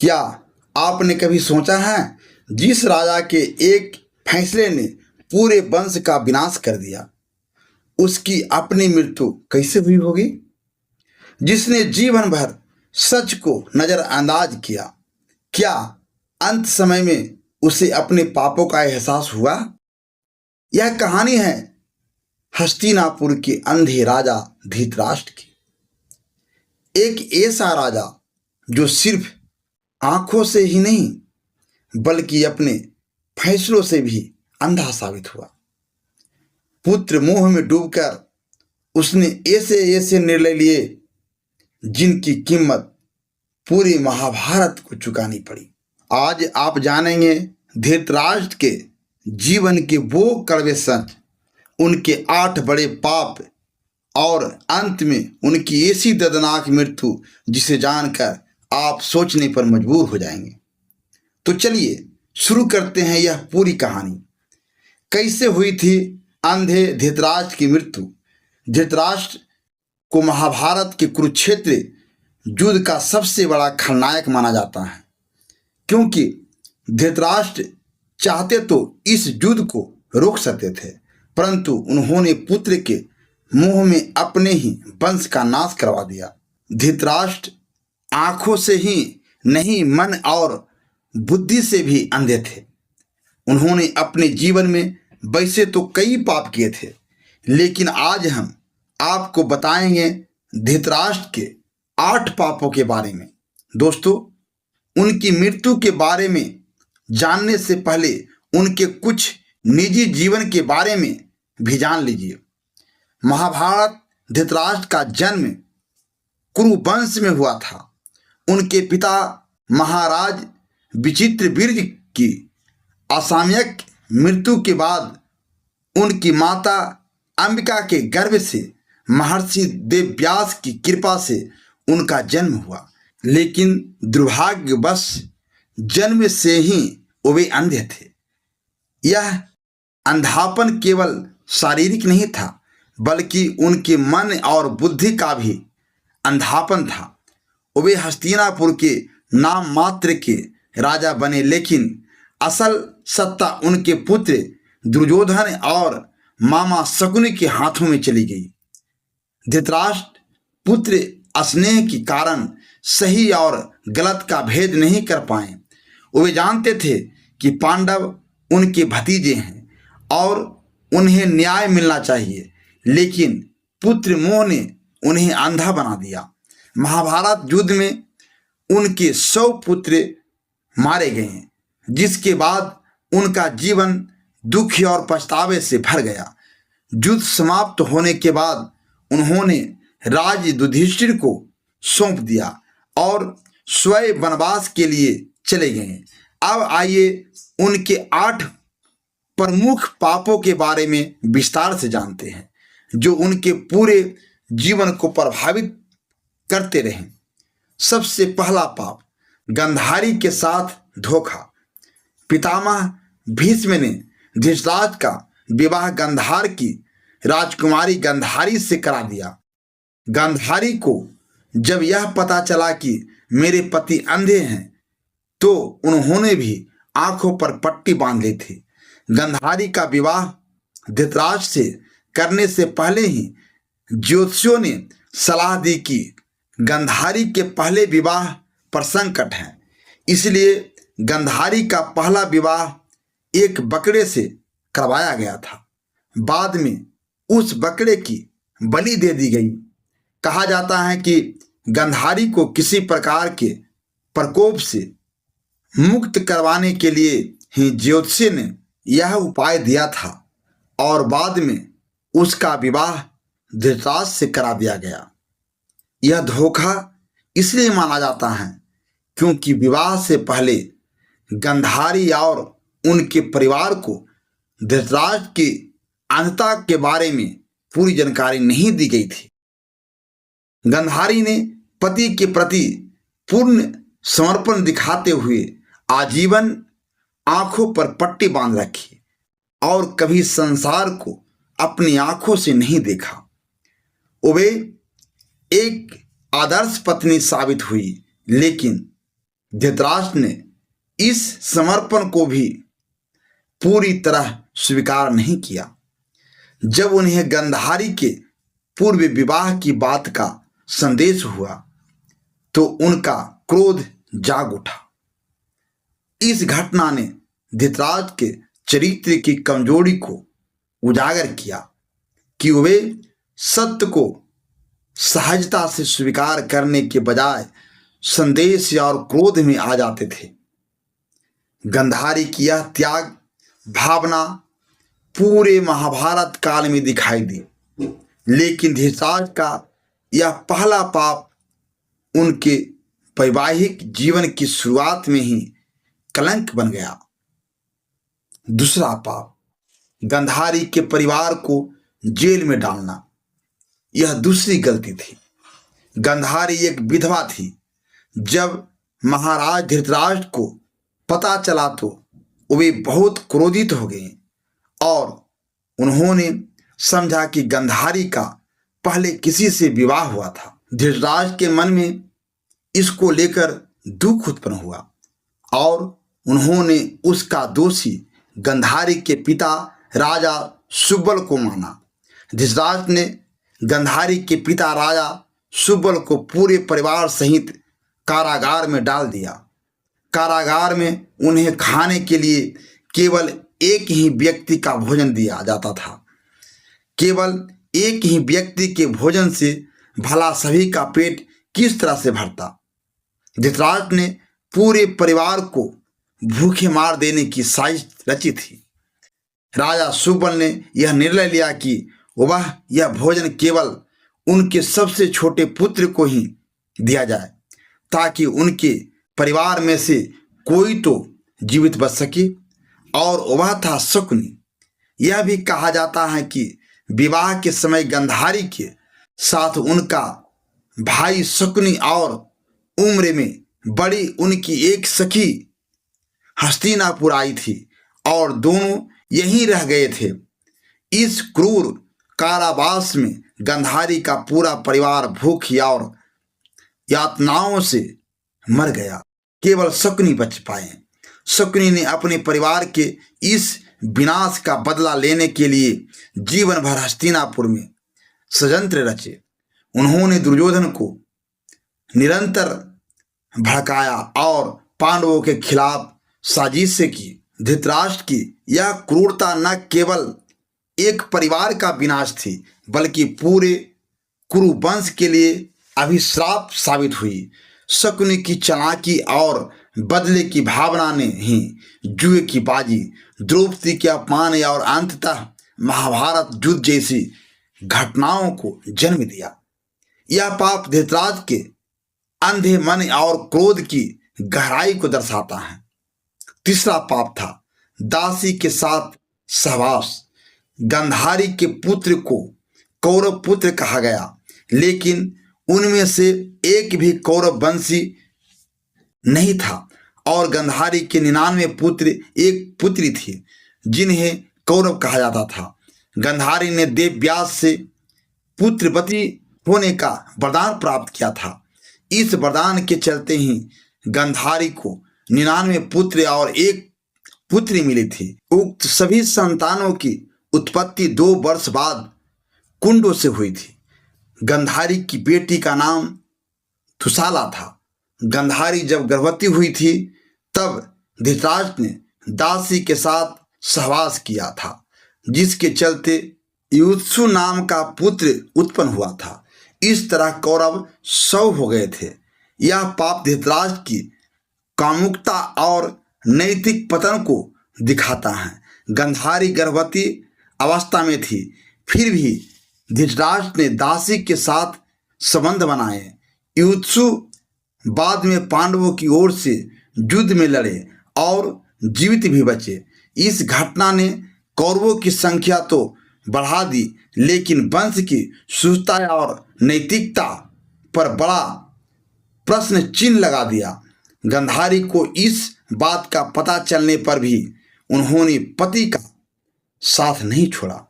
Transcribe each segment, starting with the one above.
क्या आपने कभी सोचा है जिस राजा के एक फैसले ने पूरे वंश का विनाश कर दिया, उसकी अपनी मृत्यु कैसे हुई होगी? जिसने जीवन भर सच को नजरअंदाज किया, क्या अंत समय में उसे अपने पापों का एहसास हुआ? यह कहानी है हस्तिनापुर के अंधे राजा धृतराष्ट्र की। एक ऐसा राजा जो सिर्फ आंखों से ही नहीं बल्कि अपने फैसलों से भी अंधा साबित हुआ। पुत्र मोह में डूबकर उसने ऐसे ऐसे निर्णय लिए जिनकी कीमत पूरी महाभारत को चुकानी पड़ी। आज आप जानेंगे धृतराष्ट्र के जीवन के वो कड़वे सच, उनके 8 बड़े पाप और अंत में उनकी ऐसी दर्दनाक मृत्यु जिसे जानकर आप सोचने पर मजबूर हो जाएंगे। तो चलिए शुरू करते हैं यह पूरी कहानी। कैसे हुई थी अंधे धृतराष्ट्र की मृत्यु? धृतराष्ट्र को महाभारत के कुरुक्षेत्र युद्ध का सबसे बड़ा खलनायक माना जाता है, क्योंकि धृतराष्ट्र चाहते तो इस युद्ध को रोक सकते थे, परंतु उन्होंने पुत्र के मुंह में अपने ही वंश का नाश करवा दिया। धृतराष्ट्र आंखों से ही नहीं, मन और बुद्धि से भी अंधे थे। उन्होंने अपने जीवन में वैसे तो कई पाप किए थे, लेकिन आज हम आपको बताएंगे धृतराष्ट्र के 8 पापों के बारे में। दोस्तों, उनकी मृत्यु के बारे में जानने से पहले उनके कुछ निजी जीवन के बारे में भी जान लीजिए। महाभारत धृतराष्ट्र का जन्म कुरु वंश में हुआ था। उनके पिता महाराज विचित्रवीर्य की असामयिक मृत्यु के बाद उनकी माता अंबिका के गर्भ से महर्षि वेदव्यास की कृपा से उनका जन्म हुआ, लेकिन दुर्भाग्यवश जन्म से ही वे अंधे थे। यह अंधापन केवल शारीरिक नहीं था, बल्कि उनके मन और बुद्धि का भी अंधापन था। वे हस्तिनापुर के नाम मात्र के राजा बने, लेकिन असल सत्ता उनके पुत्र दुर्योधन और मामा शकुनि के हाथों में चली गई। धृतराष्ट्र पुत्र स्नेह के कारण सही और गलत का भेद नहीं कर पाए। वे जानते थे कि पांडव उनके भतीजे हैं और उन्हें न्याय मिलना चाहिए, लेकिन पुत्र मोह ने उन्हें अंधा बना दिया। महाभारत युद्ध में उनके 100 पुत्र मारे गए, जिसके बाद उनका जीवन दुख और पछतावे से भर गया। युद्ध समाप्त होने के बाद उन्होंने राज्य युधिष्ठिर को सौंप दिया और स्वयं वनवास के लिए चले गए। अब आइए उनके 8 प्रमुख पापों के बारे में विस्तार से जानते हैं, जो उनके पूरे जीवन को प्रभावित करते रहे। सबसे पहला पाप, गंधारी के साथ धोखा। पितामह भीष्म ने धृतराष्ट्र का विवाह गंधार की राजकुमारी गंधारी से करा दिया। गंधारी को जब यह पता चला कि मेरे पति अंधे हैं, तो उन्होंने भी आंखों पर पट्टी बांध ली थी। गंधारी का विवाह धृतराष्ट्र से करने से पहले ही ज्योतिषियों ने सलाह दी कि गंधारी के पहले विवाह पर संकट है, इसलिए गंधारी का पहला विवाह एक बकरे से करवाया गया था। बाद में उस बकरे की बलि दे दी गई। कहा जाता है कि गंधारी को किसी प्रकार के प्रकोप से मुक्त करवाने के लिए ही ज्योतिषी ने यह उपाय दिया था और बाद में उसका विवाह धृतराष्ट्र से करा दिया गया। यह धोखा इसलिए माना जाता है क्योंकि विवाह से पहले गंधारी और उनके परिवार को धृतराष्ट्र की अंधता के बारे में पूरी जानकारी नहीं दी गई थी। गंधारी ने पति के प्रति पूर्ण समर्पण दिखाते हुए आजीवन आंखों पर पट्टी बांध रखी और कभी संसार को अपनी आंखों से नहीं देखा। वे एक आदर्श पत्नी साबित हुई, लेकिन धृतराष्ट्र ने इस समर्पण को भी पूरी तरह स्वीकार नहीं किया। जब उन्हें गंधारी के पूर्व विवाह की बात का संदेश हुआ तो उनका क्रोध जाग उठा। इस घटना ने धृतराष्ट्र के चरित्र की कमजोरी को उजागर किया कि वे सत्य को सहजता से स्वीकार करने के बजाय संदेश और क्रोध में आ जाते थे। गंधारी की यह त्याग भावना पूरे महाभारत काल में दिखाई दी, लेकिन धृतराष्ट्र का यह पहला पाप उनके वैवाहिक जीवन की शुरुआत में ही कलंक बन गया। दूसरा पाप, गंधारी के परिवार को जेल में डालना। यह दूसरी गलती थी। गंधारी एक विधवा थी। जब महाराज धृतराष्ट्र को पता चला तो वे बहुत क्रोधित हो गए और उन्होंने समझा कि गंधारी का पहले किसी से विवाह हुआ था। धृतराष्ट्र के मन में इसको लेकर दुख उत्पन्न हुआ और उन्होंने उसका दोषी गंधारी के पिता राजा सुब्बल को माना। धृतराष्ट्र ने गंधारी के पिता राजा सुब्बल को पूरे परिवार सहित कारागार में डाल दिया। कारागार में उन्हें खाने के लिए केवल एक ही व्यक्ति का भोजन दिया जाता था। केवल एक ही व्यक्ति के भोजन से भला सभी का पेट किस तरह से भरता। धृतराष्ट्र ने पूरे परिवार को भूखे मार देने की साजिश रची थी। राजा सुब्बल ने यह निर्णय लिया कि वह यह भोजन केवल उनके सबसे छोटे पुत्र को ही दिया जाए ताकि उनके परिवार में से कोई तो जीवित बच सके, और वह था शकुनी। यह भी कहा जाता है कि विवाह के समय गंधारी के साथ उनका भाई शकुनी और उम्र में बड़ी उनकी एक सखी हस्तिनापुर आई थी और दोनों यहीं रह गए थे। इस क्रूर कारावास में गंधारी का पूरा परिवार भूख और यातनाओं से मर गया। केवल शकुनी बच पाए। शकुनी ने अपने परिवार के इस विनाश का बदला लेने के लिए जीवन भर हस्तिनापुर में षड्यंत्र रचे। उन्होंने दुर्योधन को निरंतर भड़काया और पांडवों के खिलाफ साजिशें की। धृतराष्ट्र की यह क्रूरता न केवल एक परिवार का विनाश थी बल्कि पूरे कुरु वंश के लिए अभिशाप साबित हुई। शकुनी की चालाकी और बदले की भावना ने ही जुए की बाजी, द्रौपदी के अपमान और अंततः महाभारत युद्ध जैसी घटनाओं को जन्म दिया। यह पाप धृतराष्ट्र के अंधे मन और क्रोध की गहराई को दर्शाता है। तीसरा पाप था दासी के साथ सहवास। गंधारी के पुत्र को कौरव पुत्र कहा गया, लेकिन उनमें से एक भी कौरव वंशी नहीं था और गंधारी के 99 पुत्र एक पुत्री थी जिन्हें कौरव कहा जाता था। गंधारी ने देव व्यास से पुत्रवती होने का वरदान प्राप्त किया था। इस वरदान के चलते ही गंधारी को 99 पुत्र और एक पुत्री मिली थी। उक्त सभी संतानों की उत्पत्ति 2 वर्ष बाद कुंडों से हुई थी। गंधारी की बेटी का नाम दुशाला था। गंधारी जब गर्भवती हुई थी तब धृतराष्ट्र ने दासी के साथ सहवास किया था, जिसके चलते युत्सु नाम का पुत्र उत्पन्न हुआ था। इस तरह कौरव 100 हो गए थे। यह पाप धृतराष्ट्र की कामुकता और नैतिक पतन को दिखाता है। गंधारी गर्भवती अवस्था में थी, फिर भी धृतराष्ट्र ने दासी के साथ संबंध बनाए। युत्सु बाद में पांडवों की ओर से युद्ध में लड़े और जीवित भी बचे। इस घटना ने कौरवों की संख्या तो बढ़ा दी, लेकिन वंश की शुद्धता और नैतिकता पर बड़ा प्रश्न चिन्ह लगा दिया। गंधारी को इस बात का पता चलने पर भी उन्होंने पति का साथ नहीं छोड़ा,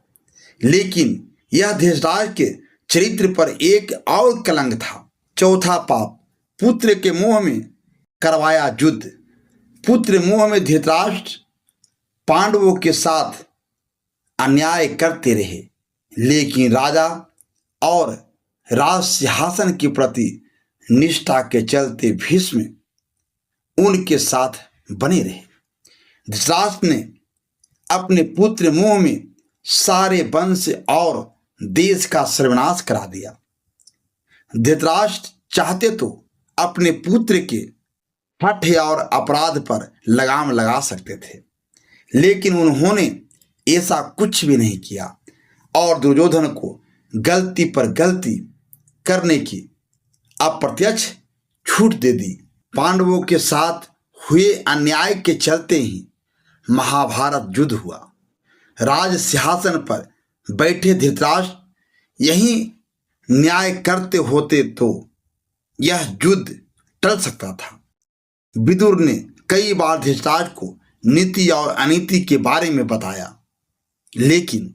लेकिन यह धृतराष्ट्र के चरित्र पर एक और कलंक था। चौथा पाप पुत्र के मोह में करवाया युद्ध। पुत्र मोह में धृतराष्ट्र पांडवों के साथ अन्याय करते रहे, लेकिन राजा और राज सिंहासन के प्रति निष्ठा के चलते भीष्म उनके साथ बने रहे। धृतराष्ट्र ने अपने पुत्र मोह में सारे वंश और देश का सर्वनाश करा दिया। धृतराष्ट्र चाहते तो अपने पुत्र के हठ और अपराध पर लगाम लगा सकते थे, लेकिन उन्होंने ऐसा कुछ भी नहीं किया और दुर्योधन को गलती पर गलती करने की अप्रत्यक्ष छूट दे दी। पांडवों के साथ हुए अन्याय के चलते ही महाभारत युद्ध हुआ। राज सिंहासन पर बैठे धृतराष्ट्र यही न्याय करते होते तो यह युद्ध टल सकता था। विदुर ने कई बार धृतराष्ट्र को नीति और अनीति के बारे में बताया, लेकिन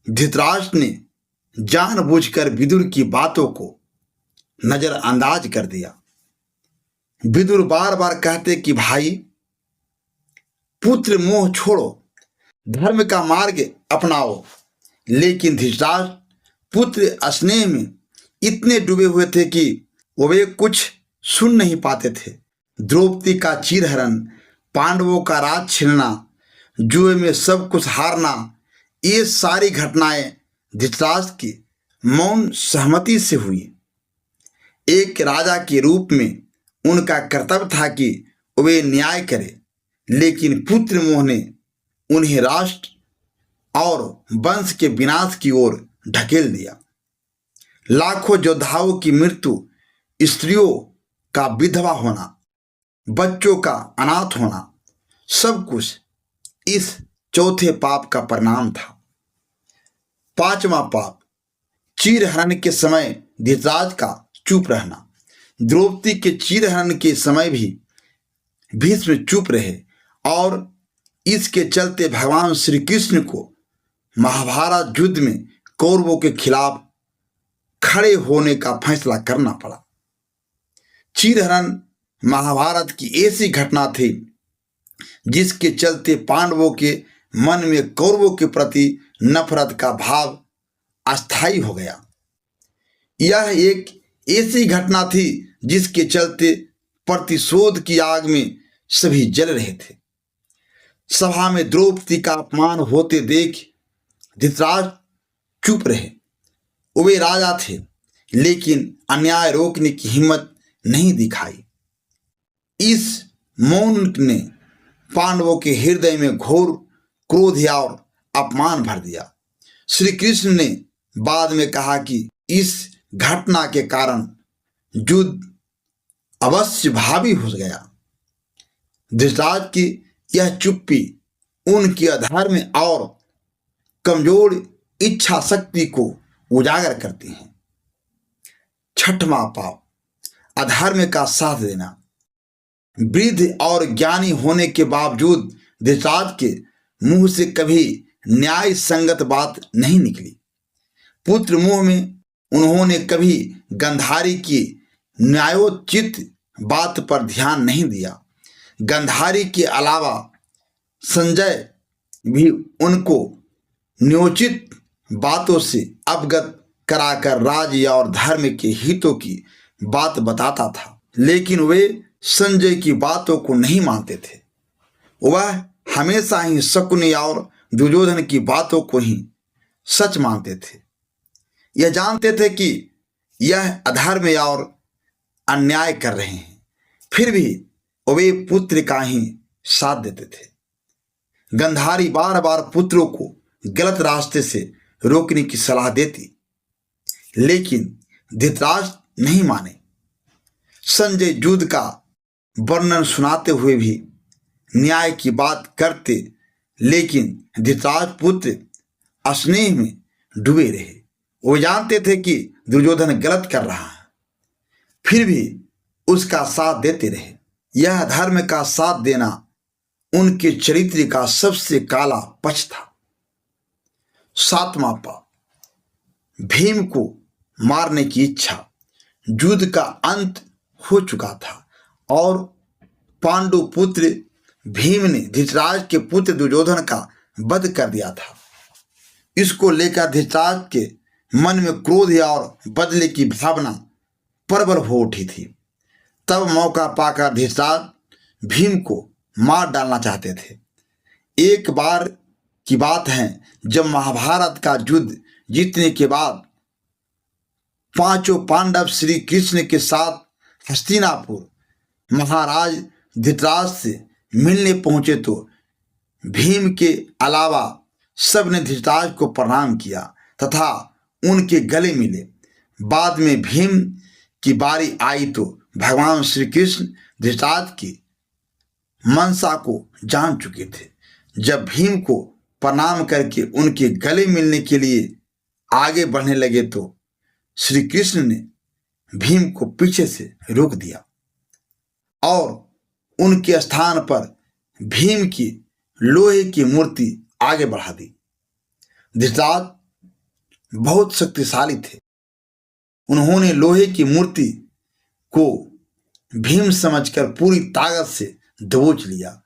धृतराष्ट्र ने जानबूझकर विदुर की बातों को नजरअंदाज कर दिया। विदुर बार बार कहते कि भाई, पुत्र मोह छोड़ो, धर्म का मार्ग अपनाओ, लेकिन धृतराष्ट्र पुत्र स्नेह में इतने डूबे हुए थे कि वे कुछ सुन नहीं पाते थे। द्रौपदी का चीरहरण, पांडवों का राज छीनना, जुए में सब कुछ हारना, ये सारी घटनाएं धृतराष्ट्र की मौन सहमति से हुई। एक राजा के रूप में उनका कर्तव्य था कि वे न्याय करें, लेकिन पुत्र मोह ने उन्हें राष्ट्र और वंश के विनाश की ओर ढकेल दिया। लाखों योद्धाओं की मृत्यु, स्त्रियों का विधवा होना, बच्चों का अनाथ होना, सब कुछ इस चौथे पाप का परिणाम था। पांचवा पाप, चीरहरण के समय धृतराष्ट्र का चुप रहना। द्रौपदी के चीरहरण के समय भी भीष्म चुप रहे और इसके चलते भगवान श्री कृष्ण को महाभारत युद्ध में कौरवों के खिलाफ खड़े होने का फैसला करना पड़ा। चीरहरण महाभारत की ऐसी घटना थी जिसके चलते पांडवों के मन में कौरवों के प्रति नफरत का भाव अस्थायी हो गया। यह एक ऐसी घटना थी जिसके चलते प्रतिशोध की आग में सभी जल रहे थे। सभा में द्रौपदी का अपमान होते देख धृतराष्ट्र चुप रहे। वे राजा थे, लेकिन अन्याय रोकने की हिम्मत नहीं दिखाई। इस मौन ने पांडवों के हृदय में घोर क्रोध और अपमान भर दिया। श्री कृष्ण ने बाद में कहा कि इस घटना के कारण युद्ध अवश्य भावी हो गया। धृतराष्ट्र की यह चुप्पी उनकी अधर्म और कमजोर इच्छा शक्ति को उजागर करती है। छठवां पाप, अधर्म का साथ देना। वृद्ध और ज्ञानी होने के बावजूद धृतराष्ट्र के मुंह से कभी न्याय संगत बात नहीं निकली। पुत्र मोह में उन्होंने कभी गंधारी की न्यायोचित बात पर ध्यान नहीं दिया। गंधारी के अलावा संजय भी उनको न्योचित बातों से अवगत कराकर राज्य और धर्म के हितों की बात बताता था, लेकिन वे संजय की बातों को नहीं मानते थे। वह हमेशा ही शकुनी और दुर्योधन की बातों को ही सच मानते थे। यह जानते थे कि यह अधर्म और अन्याय कर रहे हैं, फिर भी वे पुत्र का ही साथ देते थे। गंधारी बार बार पुत्रों को गलत रास्ते से रोकने की सलाह देती, लेकिन धृतराष्ट्र नहीं माने। संजय युद्ध का वर्णन सुनाते हुए भी न्याय की बात करते, लेकिन धृतराष्ट्र पुत्र स्नेह में डूबे रहे। वो जानते थे कि दुर्योधन गलत कर रहा है, फिर भी उसका साथ देते रहे। यह धर्म का साथ देना उनके चरित्र का सबसे काला पक्ष था। सातवां पाप, भीम को मारने की इच्छा। युद्ध का अंत हो चुका था और पांडु पुत्र भीम ने धृतराज के पुत्र दुर्योधन का वध कर दिया था। इसको लेकर धृतराज के मन में क्रोध और बदले की भावना प्रबल हो उठी थी। तब मौका पाकर धृतराज भीम को मार डालना चाहते थे। एक बार की बात है, जब महाभारत का युद्ध जीतने के बाद पांचों पांडव श्री कृष्ण के साथ हस्तिनापुर महाराज धृतराज से मिलने पहुंचे तो भीम के अलावा सब ने धृतराज को प्रणाम किया तथा उनके गले मिले। बाद में भीम की बारी आई तो भगवान श्री कृष्ण धृतराज की मनसा को जान चुके थे। जब भीम को प्रणाम करके उनके गले मिलने के लिए आगे बढ़ने लगे तो श्री कृष्ण ने भीम को पीछे से रोक दिया और उनके स्थान पर भीम की लोहे की मूर्ति आगे बढ़ा दी। धृतराज बहुत शक्तिशाली थे। उन्होंने लोहे की मूर्ति को भीम समझकर पूरी ताकत से दबोच लिया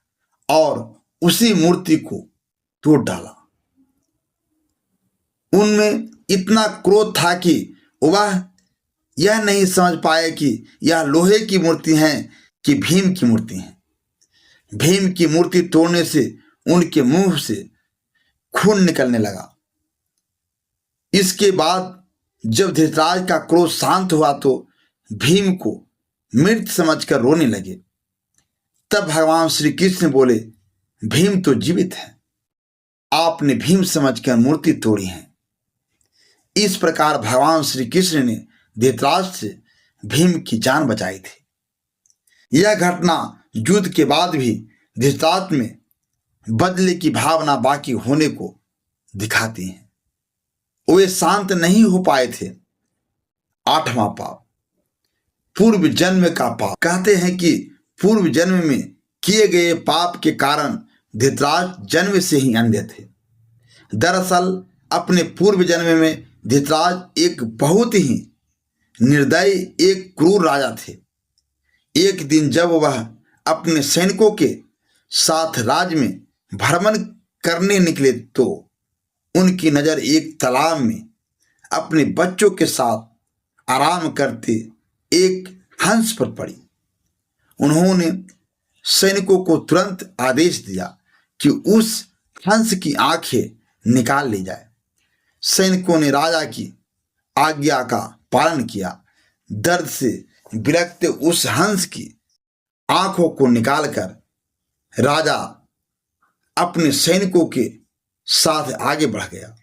और उसी मूर्ति को तोड़ डाला। उनमें इतना क्रोध था कि वह यह नहीं समझ पाए कि यह लोहे की मूर्ति है कि भीम की मूर्ति है। भीम की मूर्ति तोड़ने से उनके मुंह से खून निकलने लगा। इसके बाद जब धृतराज का क्रोध शांत हुआ तो भीम को मृत समझकर रोने लगे। तब भगवान श्री कृष्ण बोले, भीम तो जीवित है, आपने भीम समझकर मूर्ति तोड़ी है। इस प्रकार भगवान श्री कृष्ण ने धृतराज से भीम की जान बचाई थी। यह घटना युद्ध के बाद भी धृतराज में बदले की भावना बाकी होने को दिखाती है। वे शांत नहीं हो पाए थे। 8वां पाप, पूर्व जन्म का पाप। कहते हैं कि पूर्व जन्म में किए गए पाप के कारण धृतराज जन्म से ही अंधे थे। दरअसल अपने पूर्व जन्म में धृतराज एक बहुत ही निर्दयी, एक क्रूर राजा थे। एक दिन जब वह अपने सैनिकों के साथ राज्य में भ्रमण करने निकले तो उनकी नज़र एक तालाब में अपने बच्चों के साथ आराम करते एक हंस पर पड़ी। उन्होंने सैनिकों को तुरंत आदेश दिया कि उस हंस की आंखें निकाल ली जाए। सैनिकों ने राजा की आज्ञा का पालन किया। दर्द से विरक्त उस हंस की आंखों को निकालकर राजा अपने सैनिकों के साथ आगे बढ़ गया।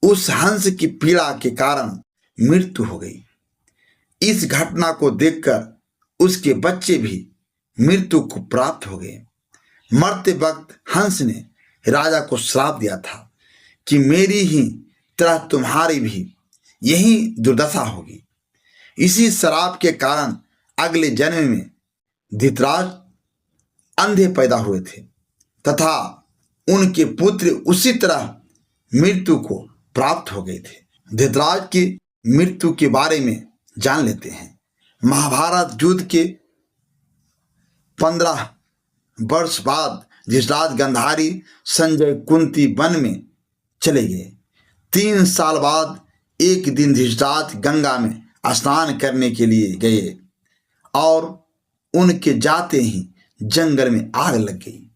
उस हंस की पीड़ा के कारण मृत्यु हो गई। इस घटना को देखकर उसके बच्चे भी मृत्यु को प्राप्त हो गए। मरते वक्त हंस ने राजा को श्राप दिया था कि मेरी ही तरह तुम्हारी भी यही दुर्दशा होगी। इसी श्राप के कारण अगले जन्म में धृतराज अंधे पैदा हुए थे तथा उनके पुत्र उसी तरह मृत्यु को प्राप्त हो गए थे। धृतराज की मृत्यु के बारे में जान लेते हैं। महाभारत युद्ध के 15 वर्ष बाद धृतराज गांधारी संजय कुंती वन में चले गए। 3 साल बाद एक दिन धृतराज गंगा में स्नान करने के लिए गए और उनके जाते ही जंगल में आग लग गई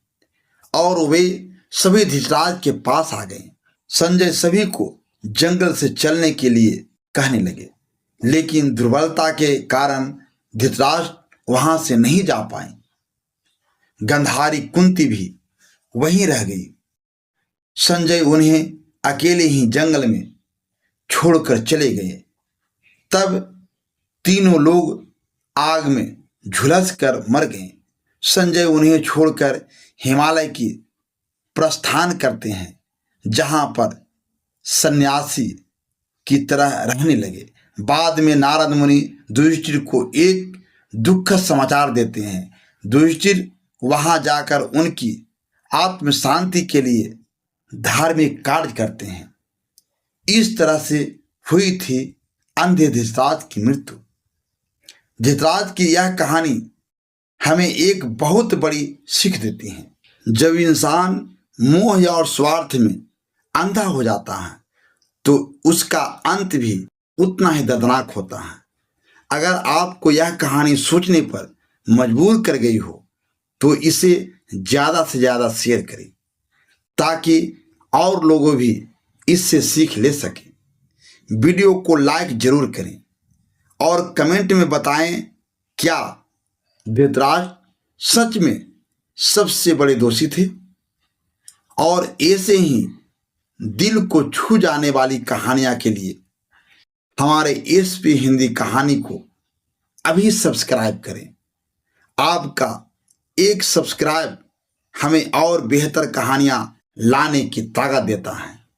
और वे सभी धृतराज के पास आ गए। संजय सभी को जंगल से चलने के लिए कहने लगे, लेकिन दुर्बलता के कारण धृतराज वहां से नहीं जा पाए। गांधारी कुंती भी वहीं रह गई। संजय उन्हें अकेले ही जंगल में छोड़कर चले गए। तब तीनों लोग आग में झुलस कर मर गए। संजय उन्हें छोड़कर हिमालय की प्रस्थान करते हैं, जहां पर सन्यासी की तरह रहने लगे। बाद में नारद मुनि युधिष्ठिर को एक दुखद समाचार देते हैं। युधिष्ठिर वहां जाकर उनकी आत्म शांति के लिए धार्मिक कार्य करते हैं। इस तरह से हुई थी अंधे धृतराज की मृत्यु। धृतराज की यह कहानी हमें एक बहुत बड़ी सीख देती हैं। जब इंसान मोह और स्वार्थ में अंधा हो जाता है तो उसका अंत भी उतना ही दर्दनाक होता है। अगर आपको यह कहानी सोचने पर मजबूर कर गई हो तो इसे ज़्यादा से ज़्यादा शेयर करें ताकि और लोगों भी इससे सीख ले सकें। वीडियो को लाइक जरूर करें और कमेंट में बताएं क्या धृतराज सच में सबसे बड़े दोषी थे। और ऐसे ही दिल को छू जाने वाली कहानियां के लिए हमारे एसपी हिंदी कहानी को अभी सब्सक्राइब करें। आपका एक सब्सक्राइब हमें और बेहतर कहानियां लाने की ताकत देता है।